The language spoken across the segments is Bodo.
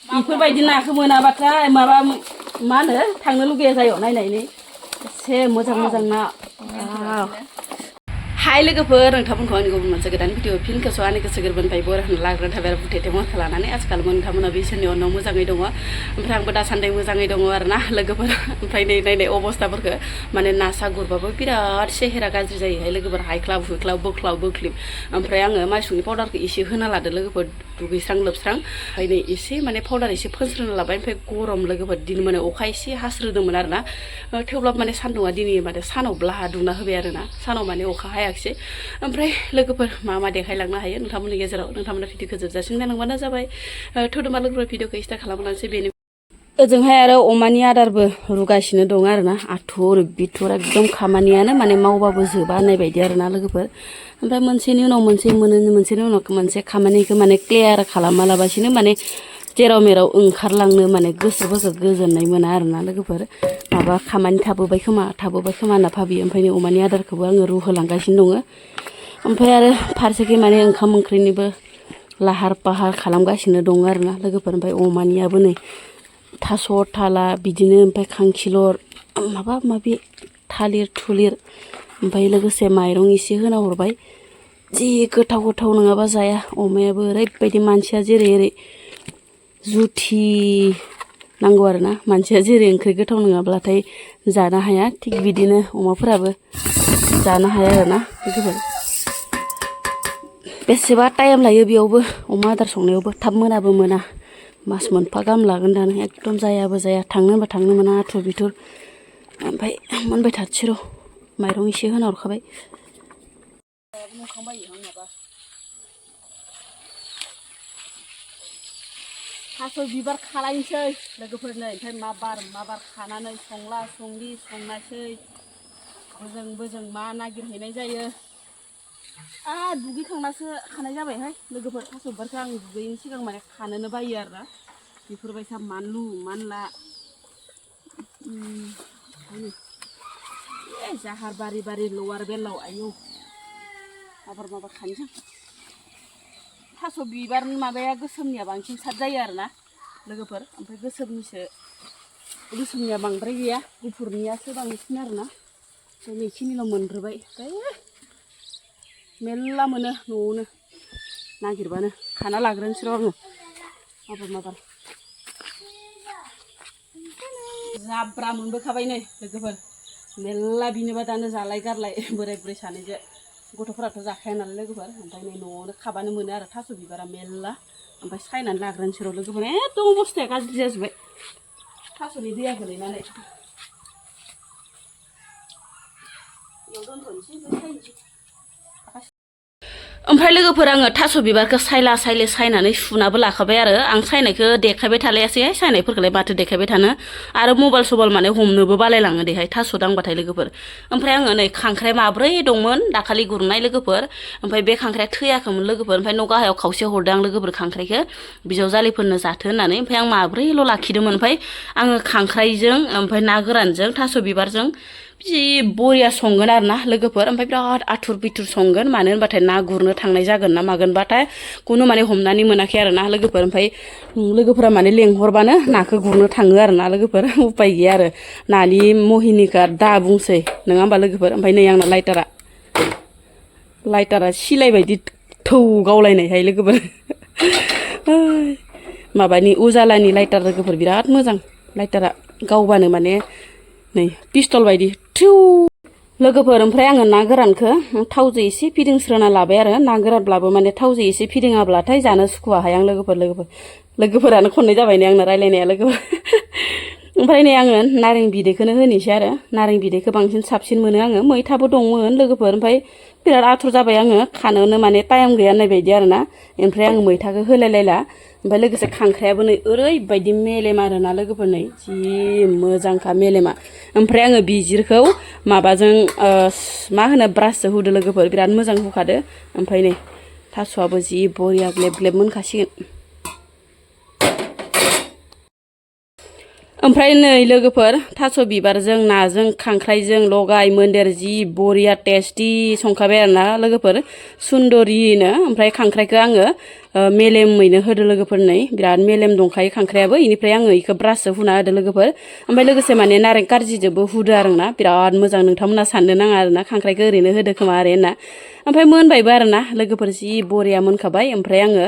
बेफोरबायदि नाखौ मोनाबाथाय माबा मा होनो थांनो लुगैया जायो नायनायनि एसे मोजां मोजां ना हाय लोगोफोर नोंथांमोनखौ आंनि गुबुन मोनसे गोदान भिडिअ फिन गोसोआव आंनि गोसो गोरबोनिफ्राय बर' होनो लाग्रो थाबाय आरो बुथेथे मरखा लानानै आथिखाल नोंथांमोना बिसोरनि अननाव मोजाङै दङ ओमफ्राय आंबो दासान्दि मोजाङै दङ आरो ना लोगोफोर ओमफ्राय नै नायनाय अबस्थाफोरखौ माने ना सा गुरबाबो बिराद सेहेरा गाज्रि जायोहाय लोगोफोर हायख्लाब हुइख्लाब बोख्लाब बोख्लिब ओमफ्राय आङो माइसुंनि पाउडारखौ एसे होना लादो लोगोफोर दुगैस्रां लोबस्रां ओमफ्राय नै एसे माने पाउडार एसे फोनस्रोना लाबाय ओमफ्राय गरम लोगोफोर दिन माने अखा एसे हास्रोदोंमोन आरो ना थेवब्लाबो माने सान्दुंआ दिनै माने सानाव ब्लाहा दुंना होबाय आरो ना सानाव माने अखा हायाखिसै ओमफ्राय लोगोफोर मा मा देखायलांनो हायो नोंथांमोननि गेजेराव नोंथांमोना भिडिअखौ जोबजासिम नायलांबानो जाबाय थोदोमा लोगोफोर भिडिअखौ स्टार्ट खालामलांसै बेनि ओजोंहाय आरो अमानि आदारबो रुगासिनो दं आरो ना आथुर बिथुर एकदम खामानियानो माने मावबाबो जोबा होननाय बायदि आरो ना लोगोफोर ओमफ्राय मोनसेनि उनाव मोनसे मोनसेनि उनाव मोनसे खामानिखौ माने क्लियार खालामालाबासिनो माने जेराव मेराव ओंखारलांनो माने गोसोफोरखौ गोजोननाय मोना आरो ना लोगोफोर माबा खामानि थाबोबाय खोमा होनना भाबियो ओमफ्राय नै अमानि आदारखौबो आङो रुहोलांगासिनो दङ ओमफ्राय आरो फारसेखै माने ओंखाम ओंख्रिनिबो लाहार फाहार खालामगासिनो दङ आरो ना लोगोफोर ओमफ्राय अमानियाबो नै थास' थाला बिदिनो ओमफ्राय खांखिलर माबा माबि थालिर थुलिर ओमफ्राय लोगोसे माइरं एसे होना हरबाय जि गोथाव गोथाव नङाबा जाया अमायाबो ओरैबायदि मानसिया जेरै ओरै जुथि नांगौ आरो ना मानसिया जेरै ओंख्रि गोथाव नङाब्लाथाय जानो हाया थिग बिदिनो अमाफोराबो जानो हाया आरो ना लोगोफोर बेसेबा टाइम लायो बेयावबो अमा आदार संनायावबो थाब मोनाबो मोना मास मोनफा गाहाम लागोन दानो एकदम जायाबो जाया थांनो होनबा थांनो मोना आथुर बिथुर ओमफ्राय मोनबाय थाथोंसै र' माइरं एसे होना हरखाबाय थास' बिबार खालायनोसै लोगोफोरनो ओमफ्राय मा बार खानानै संला संलि संनायसै बोजों मा नागिरहैनाय जायो दुगैखांनासो खानाय जाबायहाय लोगोफोर थास' बिबारखौ आं दुगैयैनि सिगां माने खानोनो बायो आरो ना बेफोरबायसा मानलु मानला जाहार बारि लवार बेलाव आयौ माबार खानोसै थास' बिबारनि माबाया गोसोमनिया बांसिन साद जायो आरो ना लोगोफोर ओमफ्राय गोसोमनिया बांद्राय गैया गुफुरनियासो बांसिन आरो ना बेखिनिल' मोनग्रोबाय मेरला मोनो न'आवनो नागिरबानो खाना लाग्रोनोसै र' आङो माबार जाब्रा मोनबोखाबाय नै लोगोफोर मेरला बिनोबा दानो जालाय गारलाय बोराय बुरै सानैजों गथ'फोराथ' जाखाया नालाय लोगोफोर ओमफ्राय नै न'आवनो खाबानो मोनो आरो थास' बिबारा मेरला ओमफ्राय सायनानै लाग्रोनोसै र' लोगोफोर एकदम अबस्थाया गाज्रि जाजोब्बाय थास'नि दैया गोलैनानै ओमफ्राय लोगोफोर आङो थास' बिबारखौ सायनानै सुनाबो लाखाबाय आरो आं सायनायखौ देखायबाय थालायासैहाय सायनायफोरखौलाय माथो देखायबाय थानो आरो मबाइल सबाइल माने हमनोबो बालायलाङो देहाय थास' दांबाथाय लोगोफोर ओमफ्राय आङो नै खांख्राइ माब्रै दंमोन दाखालि गुरनाय लोगोफोर ओमफ्राय बे खांख्राइया थैयाखैमोन लोगोफोर ओमफ्राय न' गाहायाव खावसे हरदों आं लोगोफोर खांख्राइखौ बिजावजालिफोरनो जाथो होननानै ओमफ्राय आं माब्रैल' लाखिदोंमोन ओमफ्राय आङो खांख्राइजों ओमफ्राय ना गोरानजों थास' बिबारजों जि बरिया संगोन आरो ना लोगोफोर ओमफ्राय बिराद आथुर बिथुर संगोन मानो होनबाथाय ना गुरनो थांनाय जागोन ना मागोनबाथाय खुनु माने हमनानै मोनाखै आरो ना लोगोफोर ओमफ्राय लोगोफोरा माने लेंहरबानो नाखौ गुरनो थाङो आरो ना लोगोफोर उपाय गैया आरो नानि महिनिखौ दा बुंसै नङा होमबा लोगोफोर ओमफ्राय नै आंना लाइटारा सिलाय बायदि थौ गावलायनायहाय लोगोफोर माबानि उजालानि लाइटार लोगोफोर बिराद मोजां लाइटारा गावबानो माने नै पिस्टल बायदि थिउ लोगोफोर ओमफ्राय आङो ना गोरानखौ थावजों एसे फिदिंस्रोना लाबाय आरो ना गोरानब्लाबो माने थावजों एसे फिदिङाब्लाथाय जानो सुखुवाहाय आं लोगोफोरानो खननै जाबाय नै आंना रायलायनाया लोगोफोर ओमफ्राय नै आङो नारें बिदैखौनो होनोसै आरो नारें बिदैखौ बांसिन साबसिन मोनो आङो मैथाबो दंमोन लोगोफोर ओमफ्राय बिराद आथुर जाबाय आङो खानोनो माने टाइम गैया होननाय बायदि आरो ना ओमफ्राय आङो मैथाखौ होलायलायला ओमफ्राय लोगोसे खांख्रायाबो नै ओरैबायदि मेलेम आरो ना लोगोफोर नै जि मोजांखा मेलेमा ओमफ्राय आङो बिजिरखौ माबाजों मा होनो ब्रासजों हुदो लोगोफोर बिराद मोजां हुखादो ओमफ्राय नै थास'आबो जि बरिया ग्लेब ग्लेब मोनखासिगोन ओमफ्राय नै लोगोफोर थास' बिबारजों नाजों खांख्राइजों लगाय मोन्देर जि बरिया टेस्टि संखाबाय आरोना लोगोफोर सुन्दरिनो ओमफ्राय खांख्राइखौ आङो मेलेमैनो होदो लोगोफोर नै बिराद मेलेम दंखायो खांख्रायाबो इनिफ्राय आङो इखौ ब्रासजों हुना होदो लोगोफोर ओमफ्राय लोगोसे माने नारें कारजिजोंबो हुदो आरोना बिराद मोजां नोंथांमोना साननो नाङा आरोना खांख्राइखौ ओरैनो होदो खोमा आरो होनना ओमफ्राय मोनबायबो आरोना लोगोफोर जि बरिया मोनखाबाय ओमफ्राय आङो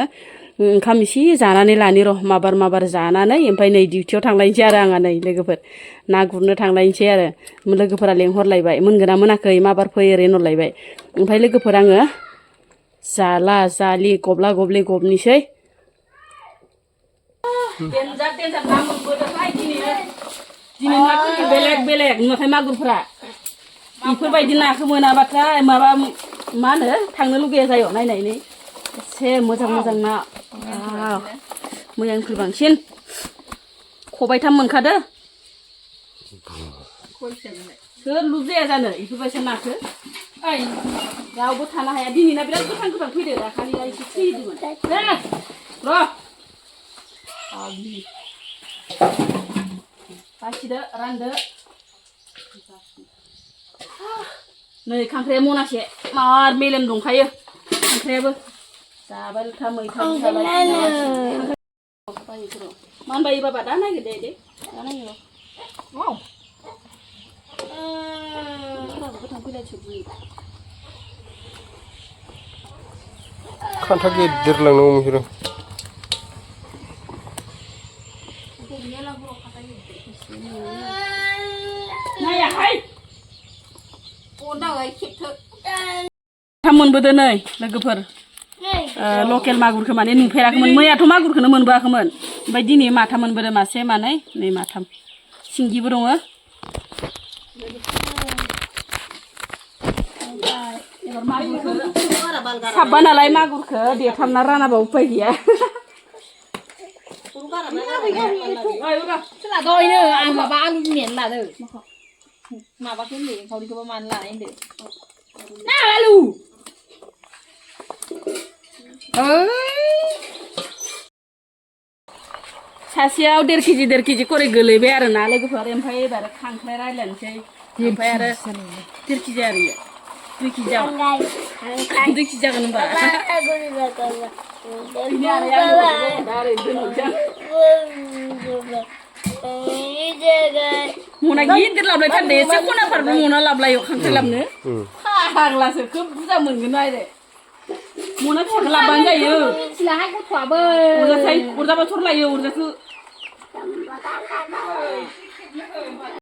ओंखाम इसे जानानै लानि र' माबार जानानै ओमफ्राय नै डिउटियाव थांलायनोसै आरो आंहा नै लोगोफोर ना गुरनो थांलायनोसै आरो लोगोफोरा लेंहरलायबाय मोनगोना मोनाखै माबार फै ओरै होनहरलायबाय ओमफ्राय लोगोफोर आङो जाला जालि गब्ला गब्लि गबनिसै देन्जार ना मोनबोदोंहाय दिनै मागुर बेलेग नुवाखै मागुरफ्रा बेफोरबायदि नाखौ मोनाबाथाय माबा मा होनो थांनो लुगैया जायो नायनायनि एसे मोजां ना मैयानिख्रुइ बांसिन खबाइथाम मोनखादो सोर लुब जाया जानो बेफोरबायसा नाखौ रावबो थानो हाया दिनैना बिराद गोथां फैदो दाखालिया एसे थैदोंमोन र' बासिदो रानदो नै खांख्राइया मनासे मार मेलेम दंखायो खांख्राइयाबो जाबाय मैथा मान बायो बाबा दा नायगो दे दा नायगो गोथां फैलायसो खान्था गिदिर लांनांगौ बिसोरो नायाहाय मोनबोदो नै लोगोफोर लकेल मागुरखौ माने नुफेराखैमोन मैयाथ' मागुरखौनो मोनबोआखैमोन ओमफ्राय दिनै माथाम मोनबोदो मासे मानै नै माथाम सिंगिबो दङ साबा नालाय मागुरखौ देथारना रानाबा उपाय गैया दहायनो आं माबा आलु बिमायानो लादों माबाखौ होनदों एंखावरिखौबा मानो लानाय होनदों ना आलु सासेयाव 1.5 केजि खरै गोलैबाय आरो ना लोगोफोर ओमफ्राय एबार खांख्राइ रायलायनोसै ओमफ्राय आरो 1.5 केजि आरो 2 केजि जागोन 2 केजि जागोन होनबा मना गिदिर लाबलाय थारदे एसे खनाफोरबो मना लाबलायो खांख्राइ लाबनो फाग्लासो खोब बुरजा मोनगोन आरो मना फिसाखौ लाबबानो जायो मिथिलाहाय गथ'आबो अरजाबाय थर लायो अरजाखौ